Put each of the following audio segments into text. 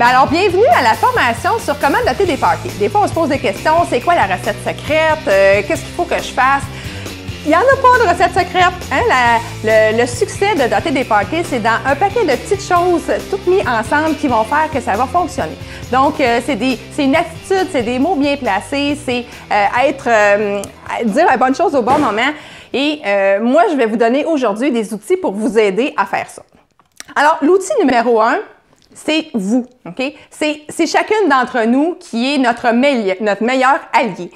Bien alors, bienvenue à la formation sur comment doter des parties. Des fois, on se pose des questions, c'est quoi la recette secrète? Qu'est-ce qu'il faut que je fasse? Il n'y en a pas de recette secrète. Hein? Le succès de doter des parties, c'est dans un paquet de petites choses toutes mises ensemble qui vont faire que ça va fonctionner. Donc, c'est une attitude, c'est des mots bien placés, c'est dire la bonne chose au bon moment. Et moi, je vais vous donner aujourd'hui des outils pour vous aider à faire ça. Alors, l'outil numéro 1, c'est vous, OK? C'est chacune d'entre nous qui est notre meilleur allié.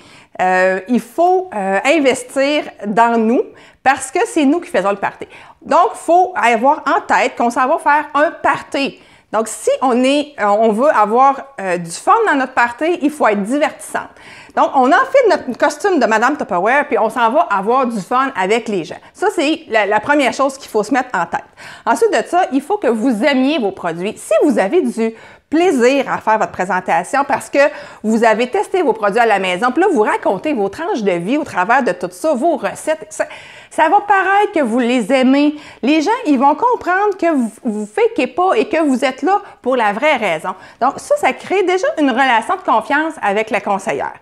Il faut investir dans nous parce que c'est nous qui faisons le party. Donc, il faut avoir en tête qu'on s'en va faire un party. Donc, si on veut avoir du fun dans notre party, il faut être divertissante. Donc, on enfile notre costume de Madame Tupperware puis on s'en va avoir du fun avec les gens. Ça, c'est la première chose qu'il faut se mettre en tête. Ensuite de ça, il faut que vous aimiez vos produits. Si vous avez du plaisir à faire votre présentation parce que vous avez testé vos produits à la maison, puis là, vous racontez vos tranches de vie au travers de tout ça, vos recettes, ça va paraître que vous les aimez. Les gens, ils vont comprendre que vous fakez pas et que vous êtes là pour la vraie raison. Donc, ça crée déjà une relation de confiance avec la conseillère.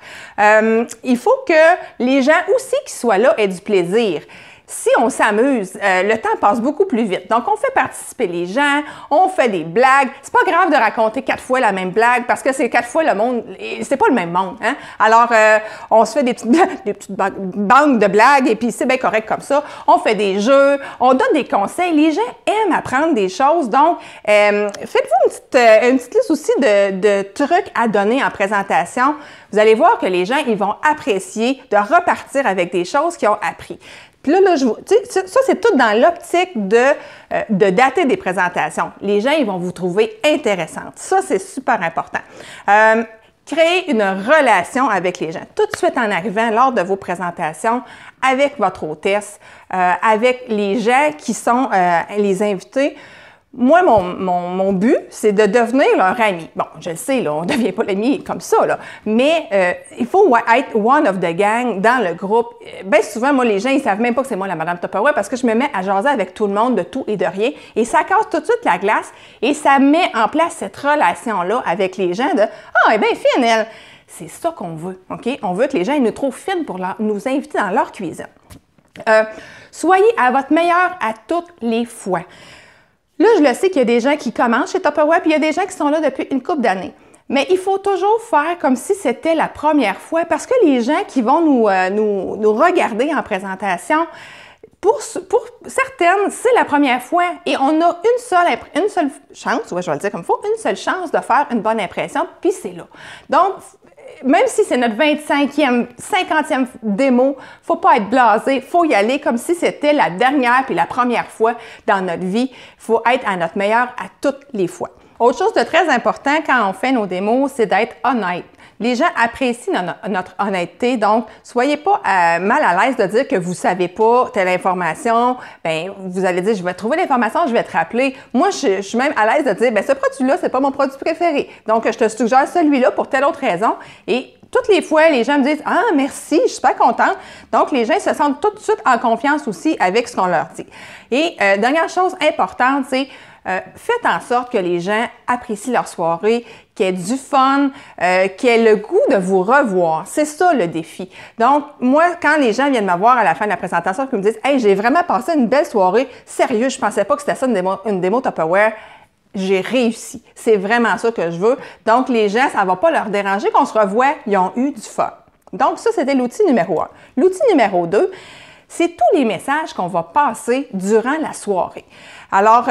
Il faut que les gens aussi qui soient là aient du plaisir. Si on s'amuse, le temps passe beaucoup plus vite. Donc, on fait participer les gens, on fait des blagues. C'est pas grave de raconter 4 fois la même blague parce que c'est 4 fois le monde, c'est pas le même monde. Hein? Alors, on se fait des petites banques de blagues et puis c'est bien correct comme ça. On fait des jeux, on donne des conseils. Les gens aiment apprendre des choses. Donc, faites-vous une petite liste aussi de trucs à donner en présentation. Vous allez voir que les gens, ils vont apprécier de repartir avec des choses qu'ils ont appris. Puis là, ça, c'est tout dans l'optique de dater des présentations. Les gens, ils vont vous trouver intéressante. Ça, c'est super important. Créer une relation avec les gens. Tout de suite en arrivant lors de vos présentations, avec votre hôtesse, avec les gens qui sont les invités. Moi, mon but, c'est de devenir leur ami. Bon, je le sais, là, on ne devient pas l'ami comme ça, là, mais il faut être one of the gang dans le groupe. Bien souvent, moi, les gens, ils ne savent même pas que c'est moi la Madame Tupperware parce que je me mets à jaser avec tout le monde de tout et de rien et ça casse tout de suite la glace et ça met en place cette relation-là avec les gens de « Ah, elle est bien fine, elle! » C'est ça qu'on veut, OK? On veut que les gens ils nous trouvent fines pour nous inviter dans leur cuisine. Soyez à votre meilleur à toutes les fois. Là, je le sais qu'il y a des gens qui commencent chez Tupperware, puis il y a des gens qui sont là depuis une couple d'années. Mais il faut toujours faire comme si c'était la première fois, parce que les gens qui vont nous regarder en présentation, pour certaines, c'est la première fois et on a une seule chance, ouais, je vais le dire comme il faut, une seule chance de faire une bonne impression, puis c'est là. Donc, même si c'est notre 25e, 50e démo, il ne faut pas être blasé, il faut y aller comme si c'était la dernière puis la première fois dans notre vie. Il faut être à notre meilleur à toutes les fois. Autre chose de très important quand on fait nos démos, c'est d'être honnête. Les gens apprécient notre honnêteté, donc soyez pas mal à l'aise de dire que vous ne savez pas telle information. Bien, vous allez dire, je vais trouver l'information, je vais te rappeler. Moi, je suis même à l'aise de dire, bien, ce produit-là, c'est pas mon produit préféré. Donc, je te suggère celui-là pour telle autre raison. Et toutes les fois, les gens me disent, ah, merci, je suis super contente. Donc, les gens se sentent tout de suite en confiance aussi avec ce qu'on leur dit. Et dernière chose importante, c'est faites en sorte que les gens apprécient leur soirée, qu'il y ait du fun, qu'il y ait le goût de vous revoir. C'est ça le défi. Donc, moi, quand les gens viennent me voir à la fin de la présentation et me disent « Hey, j'ai vraiment passé une belle soirée, sérieux, je pensais pas que c'était ça une démo Tupperware », j'ai réussi. C'est vraiment ça que je veux. Donc, les gens, ça ne va pas leur déranger qu'on se revoie, ils ont eu du fun. Donc, ça, c'était l'outil numéro 1. L'outil numéro 2, c'est tous les messages qu'on va passer durant la soirée. Alors,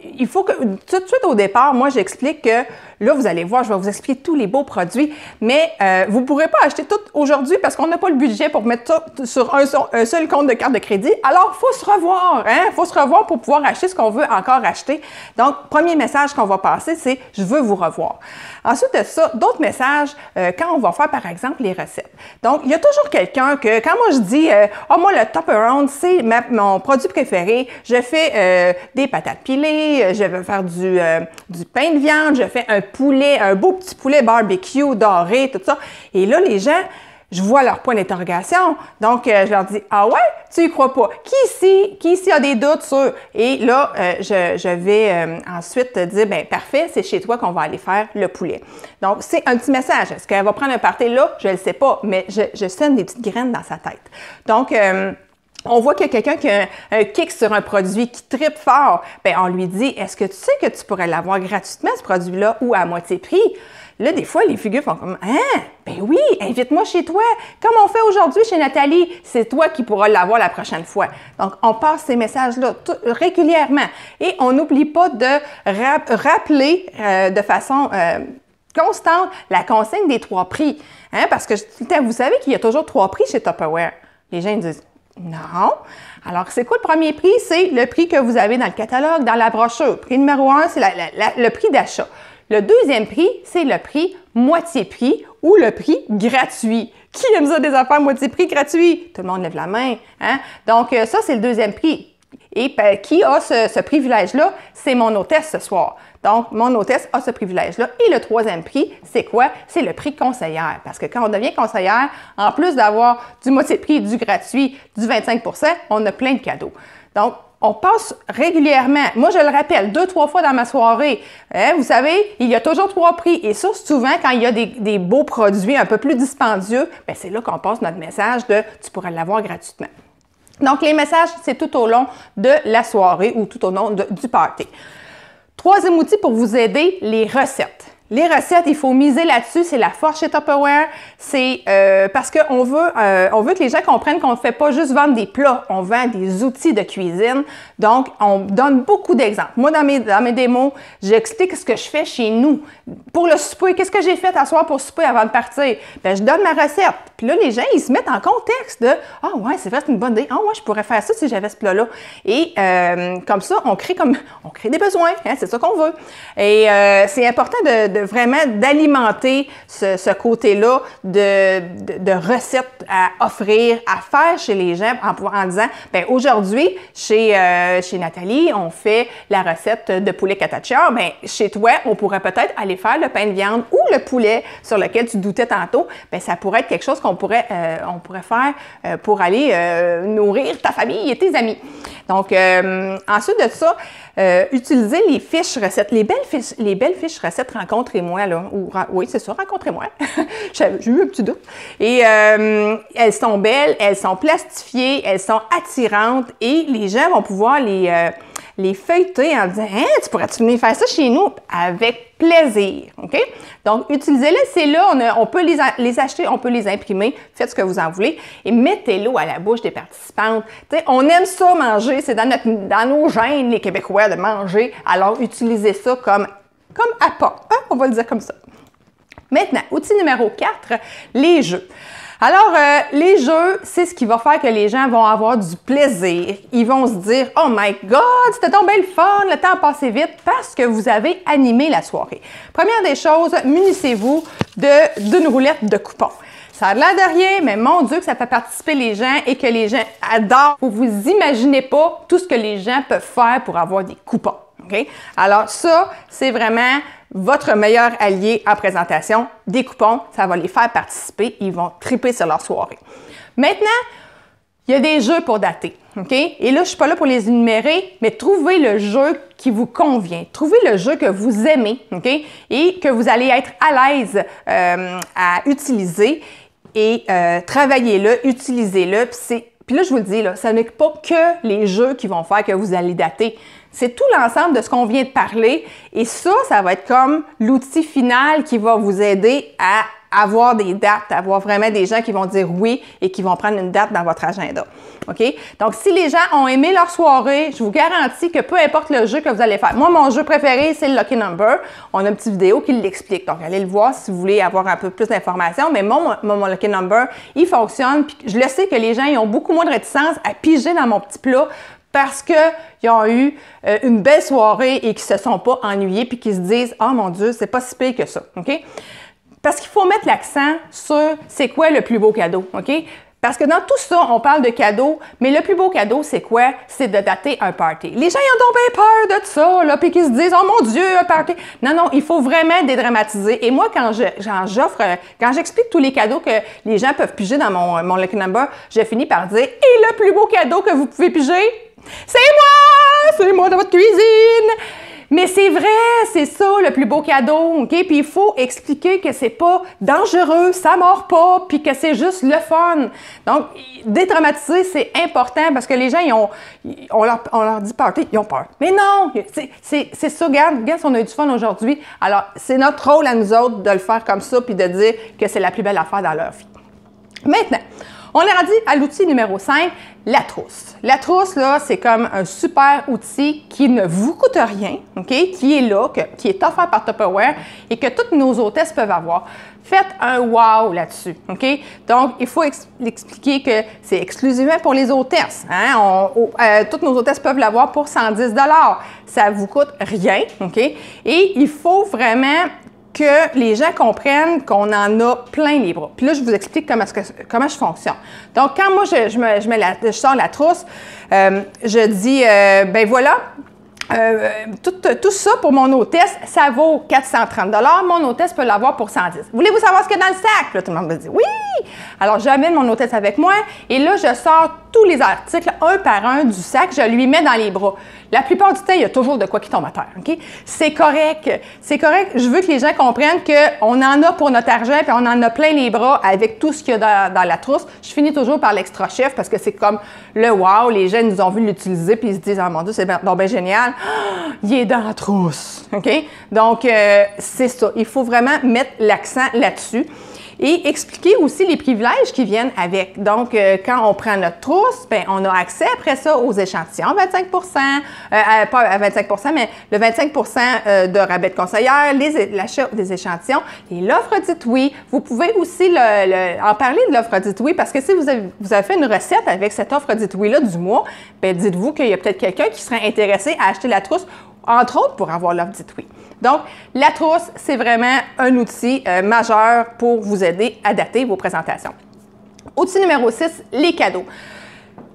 il faut que, tout de suite au départ, moi, j'explique que, là, vous allez voir, je vais vous expliquer tous les beaux produits, mais vous ne pourrez pas acheter tout aujourd'hui parce qu'on n'a pas le budget pour mettre tout sur un seul compte de carte de crédit. Alors, il faut se revoir, hein? Il faut se revoir pour pouvoir acheter ce qu'on veut encore acheter. Donc, premier message qu'on va passer, c'est « Je veux vous revoir ». Ensuite de ça, d'autres messages quand on va faire, par exemple, les recettes. Donc, il y a toujours quelqu'un que, quand moi je dis « Ah, moi, le Tupperware, c'est mon produit préféré, je fais des patates pilées, je vais faire du pain de viande, je fais un poulet, un beau petit poulet barbecue doré, tout ça. » Et là, les gens, je vois leur point d'interrogation. Donc, je leur dis « Ah ouais? Tu y crois pas. Qui ici a des doutes sur? Et là, je vais ensuite te dire, ben parfait, c'est chez toi qu'on va aller faire le poulet. Donc, c'est un petit message. Est-ce qu'elle va prendre un party là? Je ne le sais pas, mais je sème des petites graines dans sa tête. Donc, on voit qu'il y a quelqu'un qui a un kick sur un produit, qui trippe fort. Bien, on lui dit, est-ce que tu sais que tu pourrais l'avoir gratuitement, ce produit-là, ou à moitié prix? Là, des fois, les figures font comme, hein? Ben oui, invite-moi chez toi. Comme on fait aujourd'hui chez Nathalie, c'est toi qui pourras l'avoir la prochaine fois. Donc, on passe ces messages-là régulièrement. Et on n'oublie pas de rappeler de façon constante la consigne des 3 prix. Hein? Parce que vous savez qu'il y a toujours 3 prix chez Tupperware. Les gens disent, non. Alors, c'est quoi le premier prix? C'est le prix que vous avez dans le catalogue, dans la brochure. Prix numéro 1, c'est le prix d'achat. Le deuxième prix, c'est le prix moitié prix ou le prix gratuit. Qui aime ça des affaires moitié prix gratuit? Tout le monde lève la main. Hein? Donc, ça, c'est le deuxième prix. Et qui a ce privilège-là? C'est mon hôtesse ce soir. Donc, mon hôtesse a ce privilège-là. Et le troisième prix, c'est quoi? C'est le prix conseillère. Parce que quand on devient conseillère, en plus d'avoir du moitié prix, du gratuit, du 25 %, on a plein de cadeaux. Donc, on passe régulièrement. Moi, je le rappelle 2-3 fois dans ma soirée. Hein, vous savez, il y a toujours 3 prix. Et ça, souvent, quand il y a des beaux produits un peu plus dispendieux, bien, c'est là qu'on passe notre message de « tu pourrais l'avoir gratuitement ». Donc, les messages, c'est tout au long de la soirée ou tout au long du party. Troisième outil pour vous aider, les recettes. Les recettes, il faut miser là-dessus, c'est la force chez Tupperware. C'est parce qu'on veut que les gens comprennent qu'on ne fait pas juste vendre des plats, on vend des outils de cuisine. Donc, on donne beaucoup d'exemples. Moi, dans mes démos, j'explique ce que je fais chez nous. Pour le souper, qu'est-ce que j'ai fait à soir pour souper avant de partir? Bien, je donne ma recette. Puis là, les gens, ils se mettent en contexte de « Ah ouais, c'est vrai, c'est une bonne idée. Ah ouais, je pourrais faire ça si j'avais ce plat-là. » Et comme ça, on crée des besoins. Hein, c'est ça qu'on veut. Et c'est important de vraiment d'alimenter ce côté-là de recettes à offrir, à faire chez les gens en disant, bien, aujourd'hui, chez Nathalie, on fait la recette de poulet catachior. Bien, chez toi, on pourrait peut-être aller faire le pain de viande ou le poulet sur lequel tu doutais tantôt. Bien, ça pourrait être quelque chose qu'on pourrait faire pour aller nourrir ta famille et tes amis. Donc, ensuite de ça, utilisez les fiches recettes. Les belles fiches recettes, rencontrez-moi, là. Oui, c'est ça, rencontrez-moi. J'ai eu un petit doute. Et elles sont belles, elles sont plastifiées, elles sont attirantes et les gens vont pouvoir les feuilleter en disant « Hein, tu pourrais-tu venir faire ça chez nous? » Avec plaisir. OK? Donc, utilisez-les. C'est là, on peut les acheter, on peut les imprimer. Faites ce que vous en voulez et mettez-le à la bouche des participantes. T'sais, on aime ça manger. C'est dans nos gènes, les Québécois, de manger. Alors, utilisez ça comme appât. Hein? On va le dire comme ça. Maintenant, outil numéro 4, les jeux. Alors, les jeux, c'est ce qui va faire que les gens vont avoir du plaisir. Ils vont se dire « Oh my God, c'était donc bien le fun, le temps a passé vite » parce que vous avez animé la soirée. Première des choses, munissez-vous d'une roulette de coupons. Ça a l'air de rien, mais mon Dieu que ça fait participer les gens et que les gens adorent. Vous imaginez pas tout ce que les gens peuvent faire pour avoir des coupons. Okay? Alors ça, c'est vraiment votre meilleur allié en présentation. Des coupons, ça va les faire participer. Ils vont triper sur leur soirée. Maintenant, il y a des jeux pour dater. Okay? Et là, je ne suis pas là pour les énumérer, mais trouvez le jeu qui vous convient. Trouvez le jeu que vous aimez, okay? Et que vous allez être à l'aise à utiliser. Et travaillez-le, utilisez-le. Puis là, je vous le dis, là, ça n'est pas que les jeux qui vont faire que vous allez dater. C'est tout l'ensemble de ce qu'on vient de parler. Et ça va être comme l'outil final qui va vous aider à avoir des dates, avoir vraiment des gens qui vont dire oui et qui vont prendre une date dans votre agenda. OK? Donc, si les gens ont aimé leur soirée, je vous garantis que peu importe le jeu que vous allez faire. Moi, mon jeu préféré, c'est le Lucky Number. On a une petite vidéo qui l'explique. Donc, allez le voir si vous voulez avoir un peu plus d'informations. Mais mon Lucky Number, il fonctionne. Puis je le sais que les gens, ils ont beaucoup moins de réticence à piger dans mon petit plat parce qu'ils ont eu une belle soirée et qu'ils ne se sont pas ennuyés puis qu'ils se disent « Oh mon Dieu, c'est pas si pire que ça. » OK? Parce qu'il faut mettre l'accent sur c'est quoi le plus beau cadeau, OK? Parce que dans tout ça, on parle de cadeaux, mais le plus beau cadeau, c'est quoi? C'est de dater un party. Les gens, ils ont donc bien peur de ça, là, puis qu'ils se disent « Oh mon Dieu, un party! » Non, non, il faut vraiment dédramatiser. Et moi, quand j'explique tous les cadeaux que les gens peuvent piger dans mon Lucky Number, je finis par dire « Et le plus beau cadeau que vous pouvez piger, c'est moi! C'est moi dans votre cuisine! » Mais c'est vrai, c'est ça le plus beau cadeau, OK? Puis il faut expliquer que c'est pas dangereux, ça mord pas, puis que c'est juste le fun. Donc, détraumatiser, c'est important parce que les gens, on leur dit party, ils ont peur. Mais non, c'est ça, regarde, on a eu du fun aujourd'hui. Alors, c'est notre rôle à nous autres de le faire comme ça, puis de dire que c'est la plus belle affaire dans leur vie. Maintenant, on est rendu à l'outil numéro 5, la trousse. La trousse, là, c'est comme un super outil qui ne vous coûte rien, OK? Qui est là, qui est offert par Tupperware et que toutes nos hôtesses peuvent avoir. Faites un wow là-dessus, OK? Donc, il faut expliquer que c'est exclusivement pour les hôtesses. Hein? Toutes nos hôtesses peuvent l'avoir pour 110 $. Ça ne vous coûte rien, OK? Et il faut vraiment que les gens comprennent qu'on en a plein les bras. Puis là, je vous explique comment je fonctionne. Donc, quand moi, je sors la trousse, je dis, ben voilà, tout ça pour mon hôtesse, ça vaut 430 $. Mon hôtesse peut l'avoir pour 110 $. Voulez-vous savoir ce qu'il y a dans le sac? Là, tout le monde me dit oui! Alors, j'amène mon hôtesse avec moi et là, je sors tous les articles un par un du sac, je lui mets dans les bras. La plupart du temps, il y a toujours de quoi qui tombe à terre, OK? C'est correct. C'est correct. Je veux que les gens comprennent qu'on en a pour notre argent puis on en a plein les bras avec tout ce qu'il y a dans la trousse. Je finis toujours par l'extra chef parce que c'est comme le wow. Les gens nous ont vu l'utiliser puis ils se disent « Oh mon Dieu, c'est bien génial! Oh, il est dans la trousse! » OK? Donc, c'est ça. Il faut vraiment mettre l'accent là-dessus. Et expliquer aussi les privilèges qui viennent avec. Donc, quand on prend notre trousse, bien, on a accès après ça aux échantillons, 25 pas à 25 mais le 25 de rabais de conseillère, l'achat des échantillons et l'offre dites oui. Vous pouvez aussi en parler de l'offre dites oui parce que si vous avez fait une recette avec cette offre dites oui-là du mois, bien, dites-vous qu'il y a peut-être quelqu'un qui serait intéressé à acheter la trousse, entre autres pour avoir l'offre dites oui. Donc, la trousse, c'est vraiment un outil majeur pour vous aider à dater vos présentations. Outil numéro 6, les cadeaux.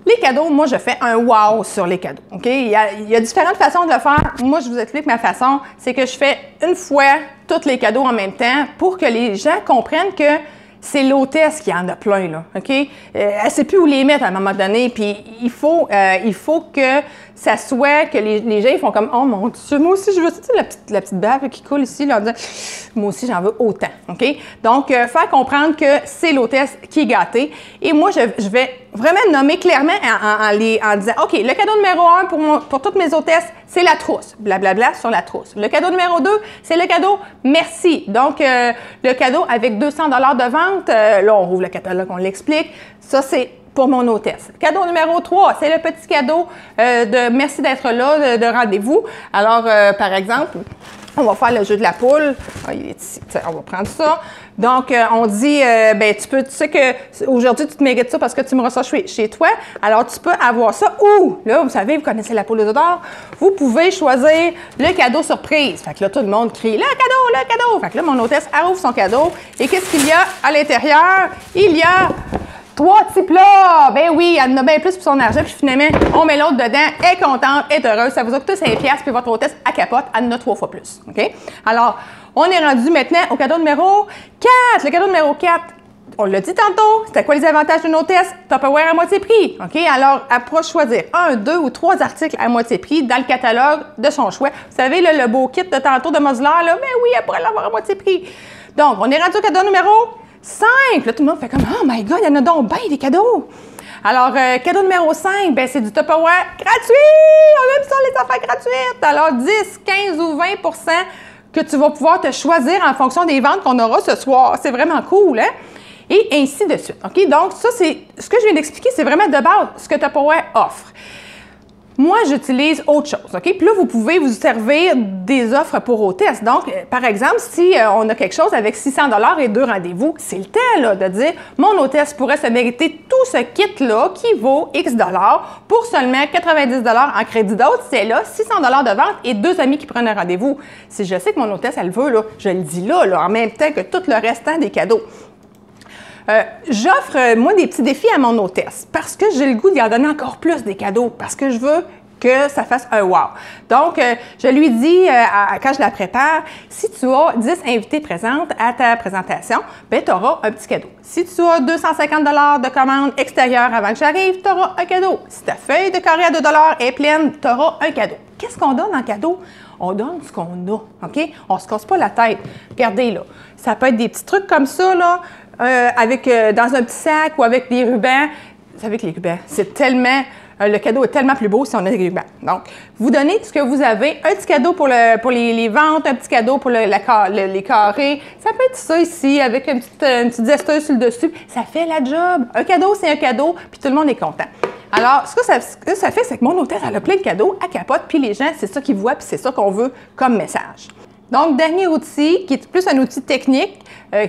Les cadeaux, moi, je fais un wow sur les cadeaux. OK? Il y a différentes façons de le faire. Moi, je vous explique ma façon. C'est que je fais une fois tous les cadeaux en même temps pour que les gens comprennent que c'est l'hôtesse qui en a plein, là, OK? Elle ne sait plus où les mettre à un moment donné, puis il faut que ça soit, que les gens ils font comme « Oh mon Dieu, moi aussi, je veux, tu sais, la petite bave qui coule ici, là, en disant « Moi aussi, j'en veux autant, OK? » Donc, faire comprendre que c'est l'hôtesse qui est gâtée. Et moi, je vais vraiment nommer clairement en disant « OK, le cadeau numéro 1 pour toutes mes hôtesses, c'est la trousse. » Blablabla sur la trousse. Le cadeau numéro 2, c'est le cadeau « Merci ». Donc, le cadeau avec 200 $ de vente, là, on rouvre le catalogue, on l'explique. Ça, c'est pour mon hôtesse. Cadeau numéro 3, c'est le petit cadeau de merci d'être là, de rendez-vous. Alors, par exemple, on va faire le jeu de la poule. Ah, il est ici. On va prendre ça. Donc, on dit, ben tu sais que aujourd'hui, tu te mérites ça parce que tu me reçois chez toi. Alors, tu peux avoir ça. Ou, là, vous savez, vous connaissez la poule aux œufs d'or. Vous pouvez choisir le cadeau surprise. Fait que là, tout le monde crie, le cadeau, le cadeau. Fait que là, mon hôtesse ouvre son cadeau. Et qu'est-ce qu'il y a à l'intérieur? Il y a 3 petits plats! Ben oui, elle en a bien plus pour son argent, puis finalement, on met l'autre dedans, elle est contente, elle est heureuse, ça vous a coûté 5$, puis votre hôtesse, à capote, elle en a 3 fois plus. OK? Alors, on est rendu maintenant au cadeau numéro 4. Le cadeau numéro 4, on l'a dit tantôt, c'était quoi les avantages d'une hôtesse? Tupperware à moitié prix. OK? Alors, elle pourra choisir 1, 2 ou 3 articles à moitié prix dans le catalogue de son choix. Vous savez, là, le beau kit de tantôt de Mosler, là, ben oui, elle pourrait l'avoir à moitié prix. Donc, on est rendu au cadeau numéro 5. Là, tout le monde fait comme « Oh my God, il y en a donc bien des cadeaux! » Alors, cadeau numéro 5, ben, c'est du Tupperware gratuit! On aime ça, les affaires gratuites! Alors, 10, 15 ou 20 que tu vas pouvoir te choisir en fonction des ventes qu'on aura ce soir. C'est vraiment cool, hein? Et ainsi de suite. OK? Donc, ça, c'est ce que je viens d'expliquer, c'est vraiment de base ce que Tupperware offre. Moi, j'utilise autre chose, OK? Puis là, vous pouvez vous servir des offres pour hôtesse. Donc, par exemple, si on a quelque chose avec 600 $ et 2 rendez-vous, c'est le temps là, de dire « Mon hôtesse pourrait se mériter tout ce kit-là qui vaut X dollars pour seulement 90 $ en crédit d'autre. C'est là, 600 $ de vente et 2 amis qui prennent un rendez-vous. » Si je sais que mon hôtesse, elle veut, là, je le dis là, en même temps que tout le restant des cadeaux. J'offre, moi, des petits défis à mon hôtesse parce que j'ai le goût d'y en donner encore plus des cadeaux, parce que je veux que ça fasse un wow. Donc, je lui dis, quand je la prépare, si tu as 10 invités présentes à ta présentation, bien, tu auras un petit cadeau. Si tu as 250 $ de commande extérieure avant que j'arrive, tu auras un cadeau. Si ta feuille de carré à 2 $ est pleine, tu auras un cadeau. Qu'est-ce qu'on donne en cadeau? On donne ce qu'on a, OK? On ne se casse pas la tête. Regardez, là, ça peut être des petits trucs comme ça, là, dans un petit sac ou avec des rubans. Vous savez que les rubans, c'est tellement... le cadeau est tellement plus beau si on a des rubans. Donc, vous donnez tout ce que vous avez. Un petit cadeau pour les ventes, un petit cadeau pour les carrés. Ça peut être ça ici, avec une petite zesteuse sur le dessus. Ça fait la job. Un cadeau, c'est un cadeau, puis tout le monde est content. Alors, ce que ça fait, c'est que mon hôtesse, elle a plein de cadeaux, elle capote, puis les gens, c'est ça qu'ils voient, puis c'est ça qu'on veut comme message. Donc, dernier outil, qui est plus un outil technique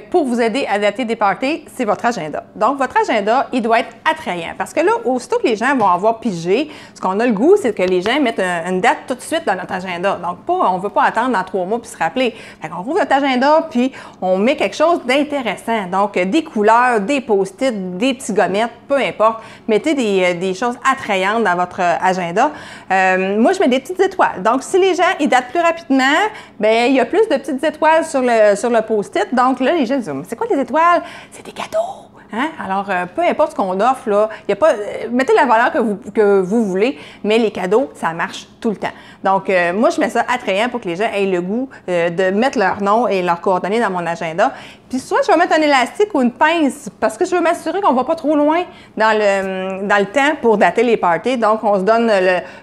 pour vous aider à dater des parties, c'est votre agenda. Donc, votre agenda, il doit être attrayant parce que là, aussitôt que les gens vont avoir pigé, ce qu'on a le goût, c'est que les gens mettent une date tout de suite dans notre agenda. Donc, on ne veut pas attendre dans 3 mois puis se rappeler. Fait qu'on rouvre notre agenda puis on met quelque chose d'intéressant. Donc, des couleurs, des post-it, des petits gommettes, peu importe. Mettez des choses attrayantes dans votre agenda. Moi, je mets des petites étoiles. Donc, si les gens, ils datent plus rapidement, bien, il y a plus de petites étoiles sur le post-it. Donc là, les gens disent, c'est quoi les étoiles? C'est des cadeaux! Hein? Alors, peu importe ce qu'on offre, là, y a pas, mettez la valeur que vous voulez, mais les cadeaux, ça marche tout le temps. Donc, moi, je mets ça attrayant pour que les gens aient le goût de mettre leur nom et leurs coordonnées dans mon agenda. Puis soit je vais mettre un élastique ou une pince parce que je veux m'assurer qu'on ne va pas trop loin dans le temps pour dater les parties. Donc, on se donne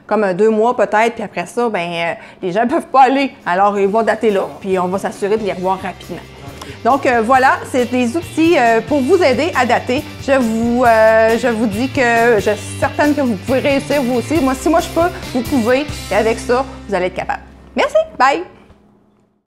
comme 2 mois peut-être, puis après ça, bien, les gens ne peuvent pas aller. Alors, ils vont dater là, puis on va s'assurer de les revoir rapidement. Donc, voilà, c'est des outils pour vous aider à dater. Je vous dis que je suis certaine que vous pouvez réussir vous aussi. Si moi je peux, vous pouvez. Et avec ça, vous allez être capable. Merci, bye!